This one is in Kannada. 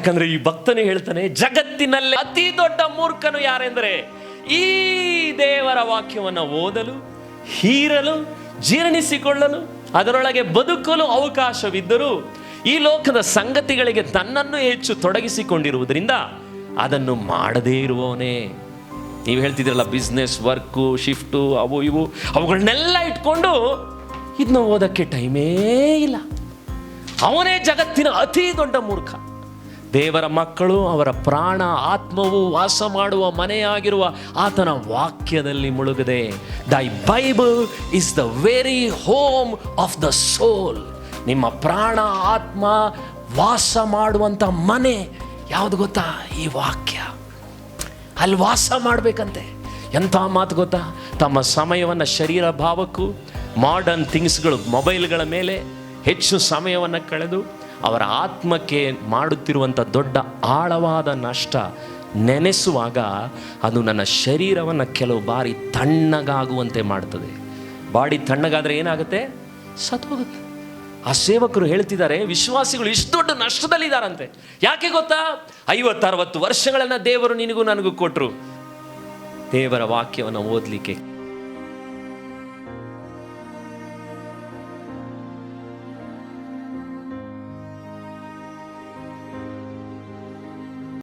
ಯಾಕಂದ್ರೆ ಈ ಭಕ್ತನು ಹೇಳ್ತಾನೆ, ಜಗತ್ತಿನಲ್ಲಿ ಅತಿ ದೊಡ್ಡ ಮೂರ್ಖನು ಯಾರೆಂದರೆ ಈ ದೇವರ ವಾಕ್ಯವನ್ನು ಓದಲು, ಹೀರಲು, ಜೀರ್ಣಿಸಿಕೊಳ್ಳಲು, ಅದರೊಳಗೆ ಬದುಕಲು ಅವಕಾಶವಿದ್ದರೂ ಈ ಲೋಕದ ಸಂಗತಿಗಳಿಗೆ ತನ್ನನ್ನು ಹೆಚ್ಚು ತೊಡಗಿಸಿಕೊಂಡಿರುವುದರಿಂದ ಅದನ್ನು ಮಾಡದೇ ಇರುವವನೇ. ನೀವು ಹೇಳ್ತಿದ್ರಲ್ಲ, ಬಿಸ್ನೆಸ್, ವರ್ಕು, ಶಿಫ್ಟು, ಅವು ಇವು ಅವುಗಳನ್ನೆಲ್ಲ ಇಟ್ಕೊಂಡು ಇದನ್ನ ಓದಕ್ಕೆ ಟೈಮೇ ಇಲ್ಲ. ಅವನೇ ಜಗತ್ತಿನ ಅತಿ ದೊಡ್ಡ ಮೂರ್ಖ. ದೇವರ ಮಕ್ಕಳು, ಅವರ ಪ್ರಾಣ ಆತ್ಮವು ವಾಸ ಮಾಡುವ ಮನೆಯಾಗಿರುವ ಆತನ ವಾಕ್ಯದಲ್ಲಿ ಮುಳುಗದೆ. Thy Bible is the very home of the soul. ನಿಮ್ಮ ಪ್ರಾಣ ಆತ್ಮ ವಾಸ ಮಾಡುವಂಥ ಮನೆ ಯಾವುದು ಗೊತ್ತಾ? ಈ ವಾಕ್ಯ. ಅಲ್ಲಿ ವಾಸ ಮಾಡಬೇಕಂತೆ. ಎಂಥ ಮಾತು ಗೊತ್ತಾ? ತಮ್ಮ ಸಮಯವನ್ನು ಶರೀರ ಭಾವಕ್ಕೂ, ಮಾಡರ್ನ್ ಥಿಂಗ್ಸ್ಗಳು, ಮೊಬೈಲ್ಗಳ ಮೇಲೆ ಹೆಚ್ಚು ಸಮಯವನ್ನು ಕಳೆದು ಅವರ ಆತ್ಮಕ್ಕೆ ಮಾಡುತ್ತಿರುವಂಥ ದೊಡ್ಡ ಆಳವಾದ ನಷ್ಟ ನೆನೆಸುವಾಗ ಅದು ನನ್ನ ಶರೀರವನ್ನು ಕೆಲವು ಬಾರಿ ತಣ್ಣಗಾಗುವಂತೆ ಮಾಡ್ತದೆ. ಬಾಡಿ ತಣ್ಣಗಾದರೆ ಏನಾಗುತ್ತೆ? ಸತ್ತೋಗುತ್ತೆ. ಆ ಸೇವಕರು ಹೇಳ್ತಿದ್ದಾರೆ, ವಿಶ್ವಾಸಿಗಳು ಇಷ್ಟು ದೊಡ್ಡ ನಷ್ಟದಲ್ಲಿದ್ದಾರಂತೆ. ಯಾಕೆ ಗೊತ್ತಾ? 50-60 ವರ್ಷಗಳನ್ನು ದೇವರು ನಿನಗೂ ನನಗೂ ಕೊಟ್ಟರು ದೇವರ ವಾಕ್ಯವನ್ನು ಓದಲಿಕ್ಕೆ.